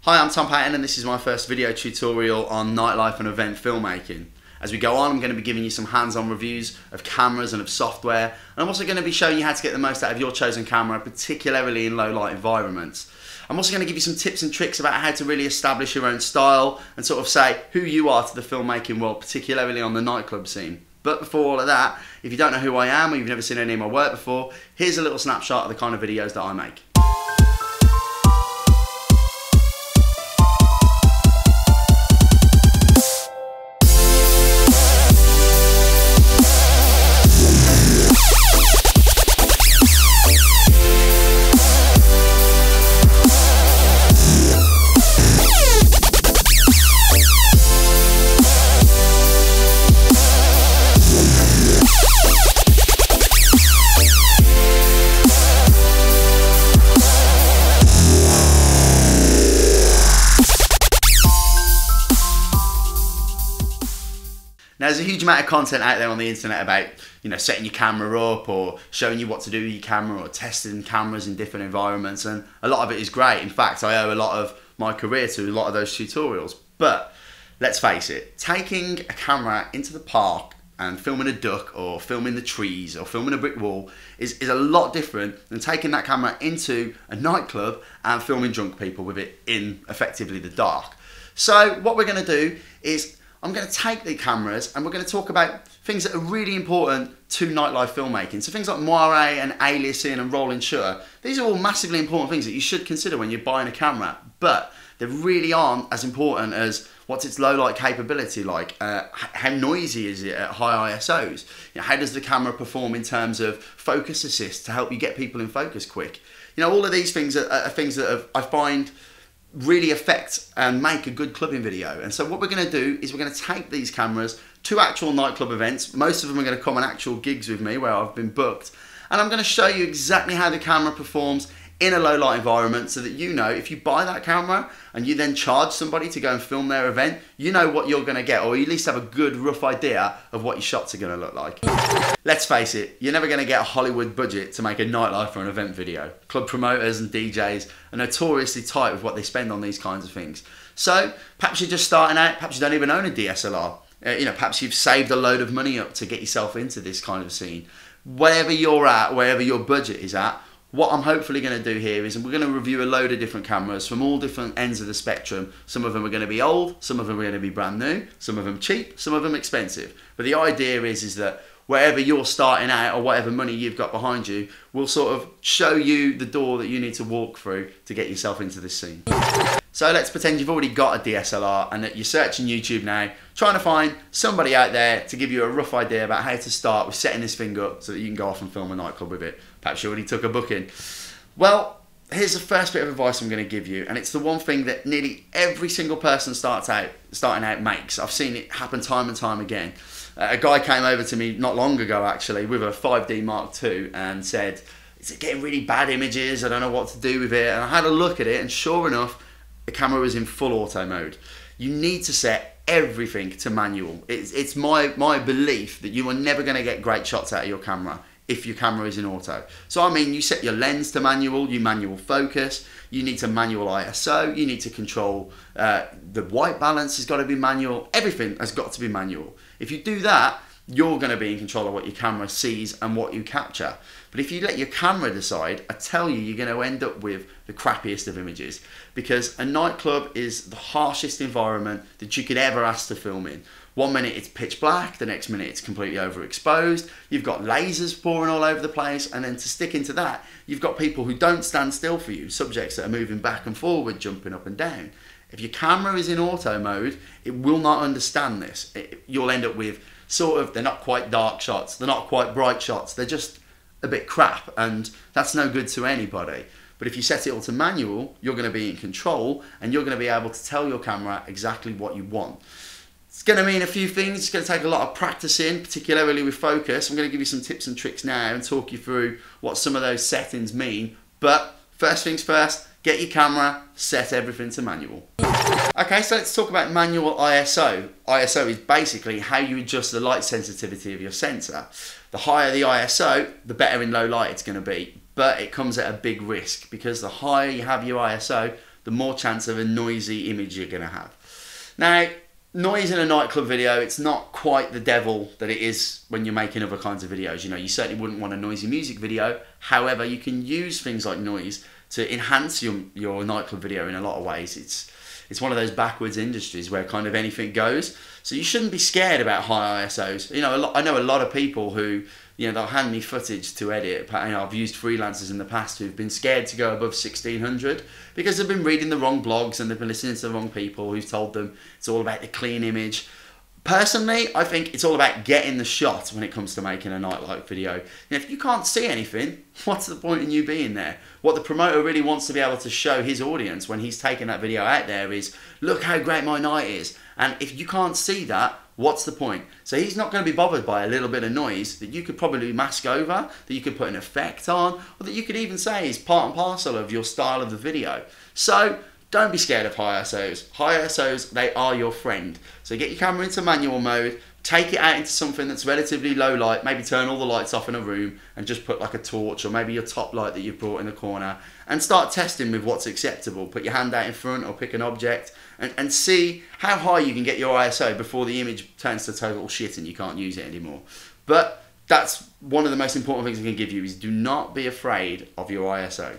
Hi, I'm Tom Patton and this is my first video tutorial on nightlife and event filmmaking. As we go on, I'm going to be giving you some hands-on reviews of cameras and of software, and I'm also going to be showing you how to get the most out of your chosen camera, particularly in low light environments. I'm also going to give you some tips and tricks about how to really establish your own style and sort of say who you are to the filmmaking world, particularly on the nightclub scene. But before all of that, if you don't know who I am or you've never seen any of my work before, here's a little snapshot of the kind of videos that I make. Now, there's a huge amount of content out there on the internet about, setting your camera up or showing you what to do with your camera or testing cameras in different environments, and a lot of it is great. In fact, I owe a lot of my career to a lot of those tutorials. But let's face it, taking a camera into the park and filming a duck or filming the trees or filming a brick wall is a lot different than taking that camera into a nightclub and filming drunk people with it in effectively the dark. So what we're going to do is I'm going to take the cameras and we're going to talk about things that are really important to nightlife filmmaking. So things like moire and aliasing and rolling shutter. These are all massively important things that you should consider when you're buying a camera, but they really aren't as important as what's its low light capability like, how noisy is it at high ISOs, how does the camera perform in terms of focus assist to help you get people in focus quick. All of these things are things that I find really affect and make a good clubbing video. And so what we're going to do is we're going to take these cameras to actual nightclub events. Most of them are going to come on actual gigs with me where I've been booked, and I'm going to show you exactly how the camera performs in a low light environment, so that if you buy that camera and you then charge somebody to go and film their event, you know what you're going to get, or you at least have a good rough idea of what your shots are going to look like. Let's face it, you're never going to get a Hollywood budget to make a nightlife or an event video. Club promoters and DJs are notoriously tight with what they spend on these kinds of things. So perhaps you're just starting out, perhaps you don't even own a DSLR. Perhaps you've saved a load of money up to get yourself into this kind of scene. Wherever you're at, wherever your budget is at, what I'm hopefully going to do here is we're going to review a load of different cameras from all different ends of the spectrum. Some of them are going to be old, some of them are going to be brand new, some of them cheap, some of them expensive. But the idea is that wherever you're starting out or whatever money you've got behind you, we'll sort of show you the door that you need to walk through to get yourself into this scene. So let's pretend you've already got a DSLR and that you're searching YouTube now, trying to find somebody out there to give you a rough idea about how to start with setting this thing up so that you can go off and film a nightclub with it. Perhaps you already took a booking. Well, here's the first bit of advice I'm going to give you, and it's the one thing that nearly every single person starting out makes. I've seen it happen time and time again. A guy came over to me not long ago actually with a 5D Mark II and said, "Is it getting really bad images? I don't know what to do with it." And I had a look at it, and sure enough, the camera was in full auto mode. You need to set everything to manual. It's my belief that you are never going to get great shots out of your camera if your camera is in auto. So you set your lens to manual, you manual focus, you need to manual ISO, you need to control the white balance has got to be manual, everything has got to be manual. If you do that, you're going to be in control of what your camera sees and what you capture. But if you let your camera decide, I tell you, you're going to end up with the crappiest of images, because a nightclub is the harshest environment that you could ever ask to film in. One minute it's pitch black, the next minute it's completely overexposed, you've got lasers pouring all over the place, and then to stick into that, you've got people who don't stand still for you, subjects that are moving back and forward, jumping up and down. If your camera is in auto mode, it will not understand this. You'll end up with they're not quite dark shots, they're not quite bright shots, they're just a bit crap, and that's no good to anybody. But if you set it all to manual, you're going to be in control and you're going to be able to tell your camera exactly what you want. It's going to mean a few things. It's going to take a lot of practicing, particularly with focus. I'm going to give you some tips and tricks now and talk you through what some of those settings mean. But first things first, get your camera, set everything to manual. Okay, so let's talk about manual ISO. ISO is basically how you adjust the light sensitivity of your sensor. The higher the ISO, the better in low light it's going to be. But it comes at a big risk, because the higher you have your ISO, the more chance of a noisy image you're going to have. Now, noise in a nightclub video, it's not quite the devil that it is when you're making other kinds of videos. You know, you certainly wouldn't want a noisy music video. However, you can use things like noise to enhance your nightclub video in a lot of ways. It's one of those backwards industries where kind of anything goes. So you shouldn't be scared about high ISOs. You know, I know a lot of people who, you know, they'll hand me footage to edit. You know, I've used freelancers in the past who've been scared to go above 1600 because they've been reading the wrong blogs and they've been listening to the wrong people who've told them it's all about the clean image. Personally, I think it's all about getting the shot when it comes to making a nightlife video. And if you can't see anything, what's the point in you being there? What the promoter really wants to be able to show his audience when he's taking that video out there is, look how great my night is. And if you can't see that, what's the point? So he's not going to be bothered by a little bit of noise that you could probably mask over, that you could put an effect on, or that you could even say is part and parcel of your style of the video. So don't be scared of high ISOs. High ISOs, they are your friend. So get your camera into manual mode, take it out into something that's relatively low light, maybe turn all the lights off in a room and just put like a torch or maybe your top light that you've brought in the corner and start testing with what's acceptable. Put your hand out in front or pick an object and see how high you can get your ISO before the image turns to total shit and you can't use it anymore. But that's one of the most important things I can give you is do not be afraid of your ISO.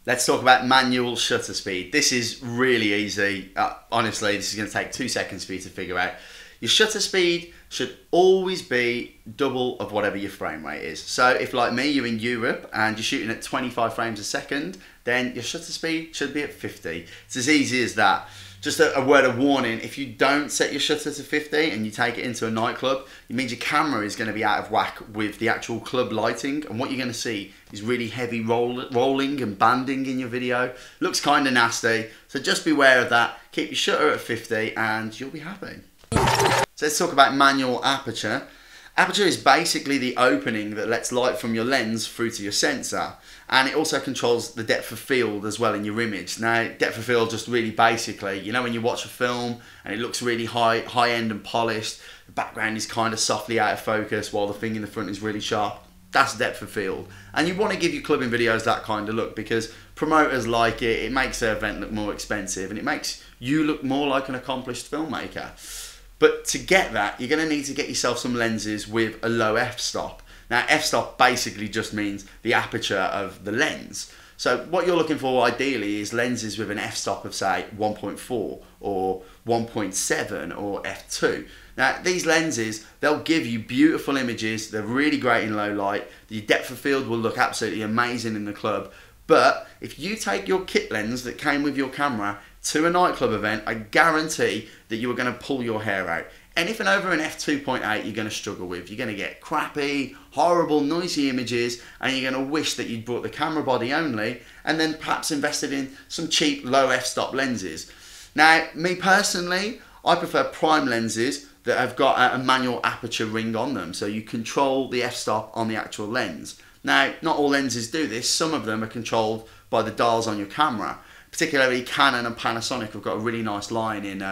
Let's talk about manual shutter speed. This is really easy. Honestly, this is going to take 2 seconds for you to figure out. Your shutter speed should always be double of whatever your frame rate is. So if, like me, you're in Europe and you're shooting at 25 frames a second, then your shutter speed should be at 50. It's as easy as that. Just a word of warning, if you don't set your shutter to 50 and you take it into a nightclub, it means your camera is going to be out of whack with the actual club lighting, and what you're going to see is really heavy rolling and banding in your video. Looks kind of nasty, so just beware of that. Keep your shutter at 50 and you'll be happy. So let's talk about manual aperture. Aperture is basically the opening that lets light from your lens through to your sensor, and it also controls the depth of field as well in your image. Now, depth of field just really basically, you know, when you watch a film and it looks really high end and polished, the background is kind of softly out of focus while the thing in the front is really sharp. That's depth of field, and you want to give your clubbing videos that kind of look because promoters like it. It makes their event look more expensive and it makes you look more like an accomplished filmmaker. But to get that, you're going to need to get yourself some lenses with a low f-stop. Now, f-stop basically just means the aperture of the lens. So what you're looking for ideally is lenses with an f-stop of, say, 1.4 or 1.7 or f2. Now, these lenses, they'll give you beautiful images. They're really great in low light. The depth of field will look absolutely amazing in the club. But if you take your kit lens that came with your camera to a nightclub event, I guarantee that you are going to pull your hair out. Anything over an f2.8 you're going to struggle with. You're going to get crappy, horrible, noisy images, and you're going to wish that you'd brought the camera body only and then perhaps invested in some cheap low f-stop lenses. Now, me personally, I prefer prime lenses that have got a manual aperture ring on them, so you control the f-stop on the actual lens. Now, not all lenses do this. Some of them are controlled by the dials on your camera. Particularly Canon and Panasonic have got a really nice line in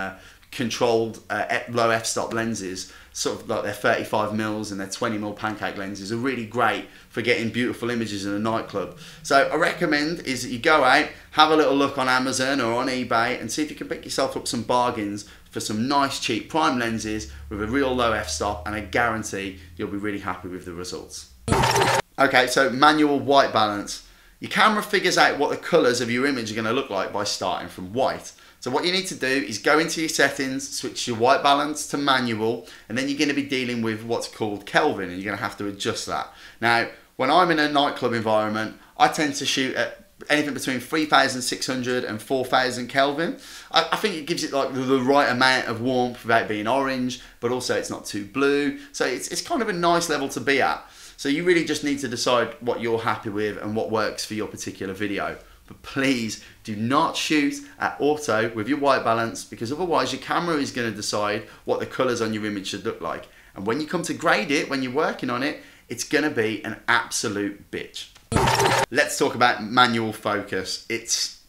controlled low f-stop lenses, sort of like their 35mm and their 20mm pancake lenses are really great for getting beautiful images in a nightclub. So I recommend is that you go out, have a little look on Amazon or on eBay and see if you can pick yourself up some bargains for some nice cheap prime lenses with a real low f-stop, and I guarantee you'll be really happy with the results. Okay, so manual white balance. Your camera figures out what the colours of your image are going to look like by starting from white. So what you need to do is go into your settings, switch your white balance to manual, and then you're going to be dealing with what's called Kelvin, and you're going to have to adjust that. Now, when I'm in a nightclub environment, I tend to shoot at anything between 3,600 and 4,000 Kelvin. I think it gives it like the right amount of warmth without being orange, but also it's not too blue. So it's kind of a nice level to be at. So you really just need to decide what you're happy with and what works for your particular video. But please do not shoot at auto with your white balance, because otherwise your camera is going to decide what the colours on your image should look like. And when you come to grade it, when you're working on it, it's going to be an absolute bitch. Let's talk about manual focus. It's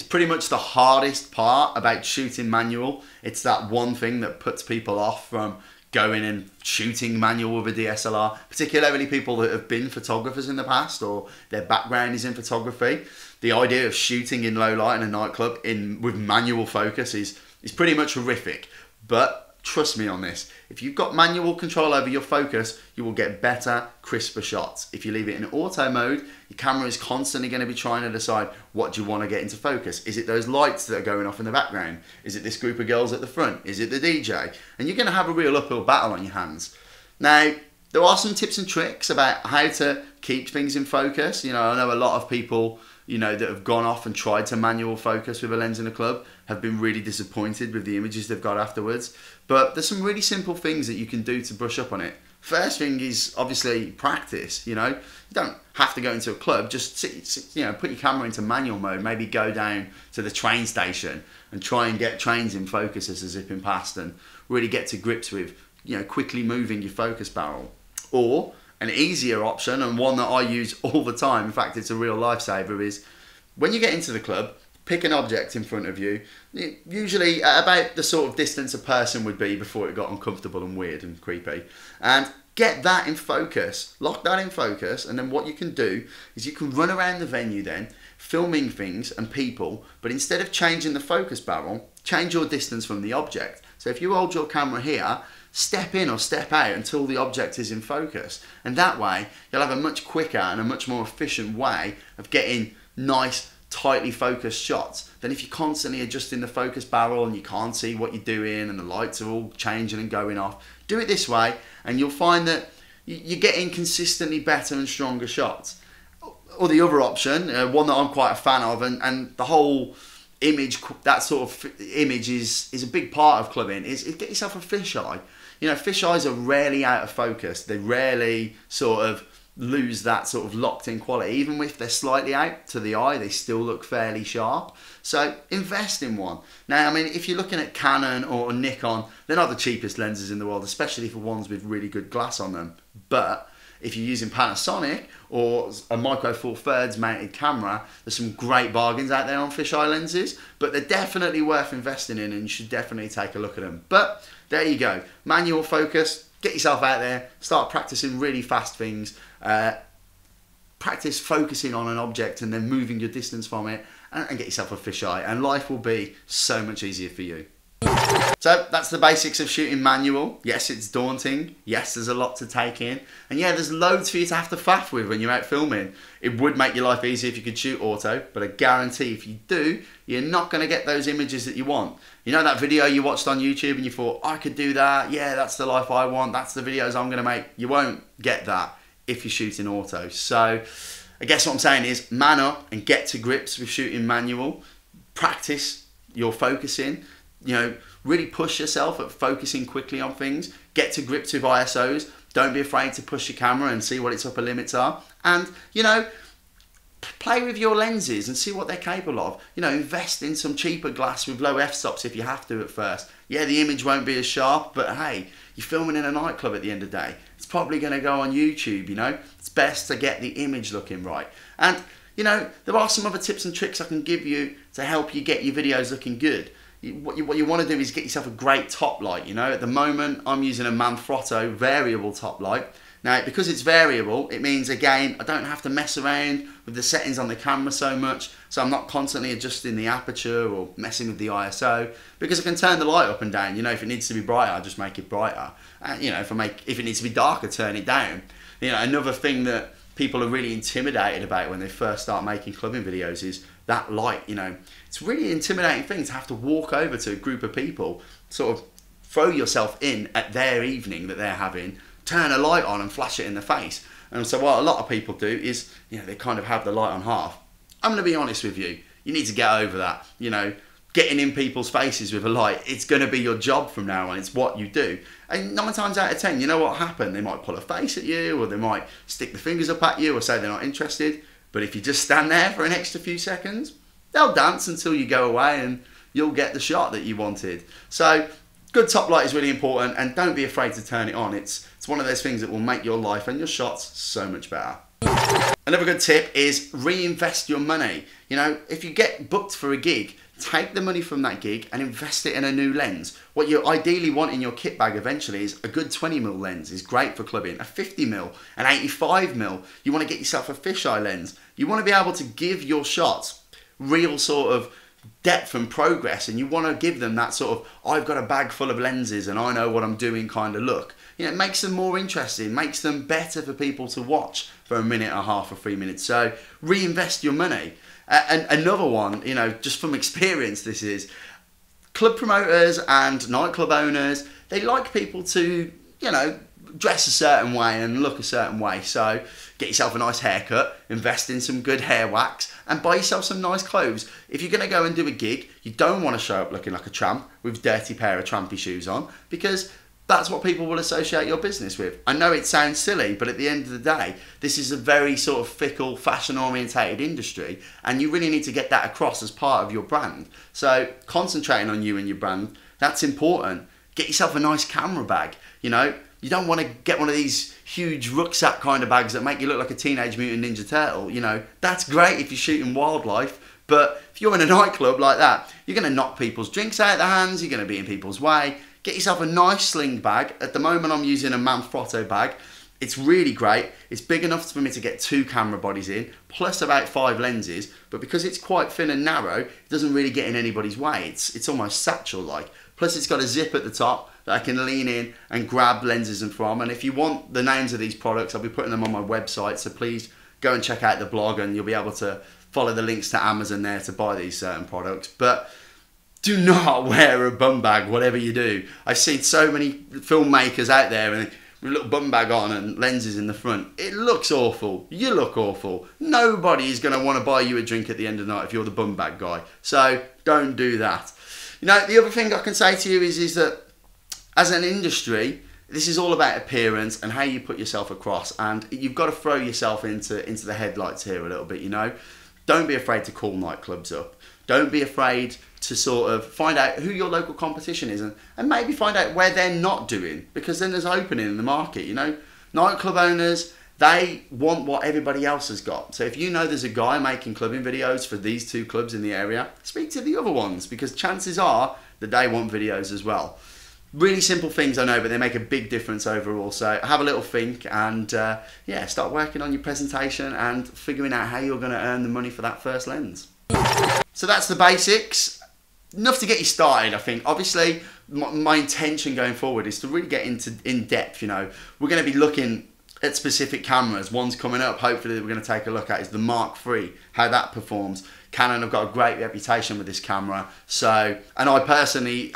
pretty much the hardest part about shooting manual. It's that one thing that puts people off from going and shooting manual with a DSLR, particularly people that have been photographers in the past or their background is in photography. The idea of shooting in low light in a nightclub with manual focus is pretty much horrific. But trust me on this, if you've got manual control over your focus, you will get better, crisper shots. If you leave it in auto mode, your camera is constantly going to be trying to decide what do you want to get into focus. Is it those lights that are going off in the background? Is it this group of girls at the front? Is it the DJ? And you're going to have a real uphill battle on your hands. Now, there are some tips and tricks about how to keep things in focus. You know, I know a lot of people, you know, that have gone off and tried to manual focus with a lens in a club have been really disappointed with the images they've got afterwards. But there's some really simple things that you can do to brush up on it. First thing is obviously practice. You know, you don't have to go into a club. Just sit, you know, put your camera into manual mode. Maybe go down to the train station and try and get trains in focus as they're zipping past, and really get to grips with, you know, quickly moving your focus barrel. Or an easier option, and one that I use all the time, in fact it's a real lifesaver, is when you get into the club, pick an object in front of you, usually at about the sort of distance a person would be before it got uncomfortable and weird and creepy, and get that in focus, lock that in focus, and then what you can do is you can run around the venue then, filming things and people, but instead of changing the focus barrel, change your distance from the object. So if you hold your camera here, step in or step out until the object is in focus, and that way you'll have a much quicker and a much more efficient way of getting nice, tightly focused shots than if you're constantly adjusting the focus barrel and you can't see what you're doing and the lights are all changing and going off. Do it this way and you'll find that you're getting consistently better and stronger shots. Or the other option, one that I'm quite a fan of, and the whole image, that sort of image is a big part of clubbing, is get yourself a fisheye. You know, fisheyes are rarely out of focus. They rarely sort of lose that sort of locked in quality. Even if they're slightly out to the eye, they still look fairly sharp. So invest in one. Now, I mean, if you're looking at Canon or Nikon, they're not the cheapest lenses in the world, especially for ones with really good glass on them. But if you're using Panasonic or a Micro Four Thirds mounted camera, there's some great bargains out there on fisheye lenses, but they're definitely worth investing in and you should definitely take a look at them. But there you go, manual focus, get yourself out there, start practicing really fast things, practice focusing on an object and then moving your distance from it, and get yourself a fisheye, and life will be so much easier for you. So that's the basics of shooting manual. Yes, it's daunting. Yes, there's a lot to take in. And yeah, there's loads for you to have to faff with when you're out filming. It would make your life easier if you could shoot auto, but I guarantee if you do, you're not going to get those images that you want. You know that video you watched on YouTube and you thought, I could do that, yeah, that's the life I want, that's the videos I'm going to make. You won't get that if you're shooting auto. So I guess what I'm saying is man up and get to grips with shooting manual. Practice your focusing. You know, really push yourself at focusing quickly on things. Get to grips with ISOs. Don't be afraid to push your camera and see what its upper limits are. And, you know, play with your lenses and see what they're capable of. You know, invest in some cheaper glass with low f-stops if you have to at first. Yeah, the image won't be as sharp, but hey, you're filming in a nightclub at the end of the day. It's probably going to go on YouTube, you know. It's best to get the image looking right. And, you know, there are some other tips and tricks I can give you to help you get your videos looking good. What you want to do is get yourself a great top light. You know, at the moment I'm using a Manfrotto variable top light. Now, because it's variable, it means again I don't have to mess around with the settings on the camera so much, so I'm not constantly adjusting the aperture or messing with the ISO, because I can turn the light up and down. You know, if it needs to be brighter, I just make it brighter. You know, if it needs to be darker, turn it down. You know, another thing that people are really intimidated about when they first start making clubbing videos is that light. You know, it's a really intimidating thing to have to walk over to a group of people, sort of throw yourself in at their evening that they're having, turn a light on and flash it in the face. And so what a lot of people do is, you know, they kind of have the light on half. I'm going to be honest with you, you need to get over that. You know, getting in people's faces with a light, it's going to be your job from now on. It's what you do. And 9 times out of 10, you know what happened? They might pull a face at you, or they might stick the fingers up at you or say they're not interested. But if you just stand there for an extra few seconds, they'll dance until you go away and you'll get the shot that you wanted. So good top light is really important, and don't be afraid to turn it on. It's one of those things that will make your life and your shots so much better. Another good tip is reinvest your money. You know, if you get booked for a gig, take the money from that gig and invest it in a new lens. What you ideally want in your kit bag eventually is a good 20mm lens is great for clubbing, a 50mm, an 85mm. You want to get yourself a fisheye lens. You want to be able to give your shots real sort of depth and progress, and you want to give them that sort of, I've got a bag full of lenses and I know what I'm doing kind of look. You know, it makes them more interesting, makes them better for people to watch for a minute and a half or 3 minutes. So reinvest your money. And another one, you know, just from experience, this is club promoters and nightclub owners, they like people to, you know, dress a certain way and look a certain way. So get yourself a nice haircut, invest in some good hair wax, and buy yourself some nice clothes. If you're going to go and do a gig, you don't want to show up looking like a tramp with a dirty pair of trampy shoes on, because that's what people will associate your business with. I know it sounds silly, but at the end of the day, this is a very sort of fickle, fashion-orientated industry, and you really need to get that across as part of your brand. So concentrating on you and your brand, that's important. Get yourself a nice camera bag. You know, you don't want to get one of these huge rucksack kind of bags that make you look like a Teenage Mutant Ninja Turtle. You know, that's great if you're shooting wildlife, but if you're in a nightclub like that, you're going to knock people's drinks out of their hands, you're going to be in people's way. Get yourself a nice sling bag. At the moment I'm using a Manfrotto bag. It's really great. It's big enough for me to get 2 camera bodies in, plus about 5 lenses, but because it's quite thin and narrow, it doesn't really get in anybody's way. It's almost satchel-like. Plus it's got a zip at the top that I can lean in and grab lenses from. And if you want the names of these products, I'll be putting them on my website, so please go and check out the blog and you'll be able to follow the links to Amazon there to buy these certain products. But do not wear a bum bag, whatever you do. I've seen so many filmmakers out there and with a little bum bag on and lenses in the front. It looks awful. You look awful. Nobody is going to want to buy you a drink at the end of the night if you're the bum bag guy. So don't do that. You know, the other thing I can say to you is that as an industry, this is all about appearance and how you put yourself across, and you've got to throw yourself into the headlights here a little bit, you know. Don't be afraid to call nightclubs up. Don't be afraid to sort of find out who your local competition is and maybe find out where they're not doing, because then there's opening in the market, you know. Nightclub owners, they want what everybody else has got. So if you know there's a guy making clubbing videos for these 2 clubs in the area, speak to the other ones, because chances are that they want videos as well. Really simple things, I know, but they make a big difference overall. So have a little think and yeah, start working on your presentation and figuring out how you're going to earn the money for that first lens. So that's the basics. Enough to get you started, I think. Obviously, my intention going forward is to really get in depth, you know. We're going to be looking at specific cameras. One's coming up, hopefully, that we're going to take a look at is the Mark III, how that performs. Canon have got a great reputation with this camera, so, and I personally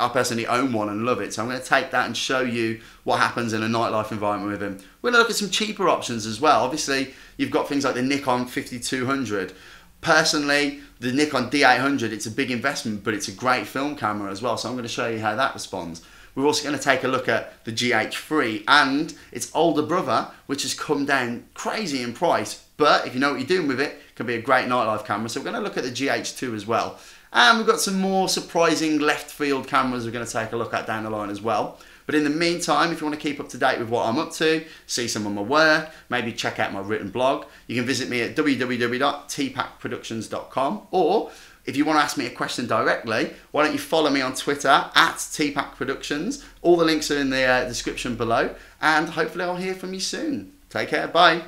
own one and love it, so I'm going to take that and show you what happens in a nightlife environment with them. We're going to look at some cheaper options as well. Obviously, you've got things like the Nikon 5200. Personally, the Nikon D800, it's a big investment, but it's a great film camera as well, so I'm going to show you how that responds. We're also going to take a look at the GH3 and its older brother, which has come down crazy in price, but if you know what you're doing with it, it can be a great nightlife camera. So we're going to look at the GH2 as well. And we've got some more surprising left field cameras we're going to take a look at down the line as well. But in the meantime, if you want to keep up to date with what I'm up to, see some of my work, maybe check out my written blog, you can visit me at www.tpackproductions.com, or if you want to ask me a question directly, why don't you follow me on Twitter at tpackproductions. All the links are in the description below, and hopefully I'll hear from you soon. Take care, bye.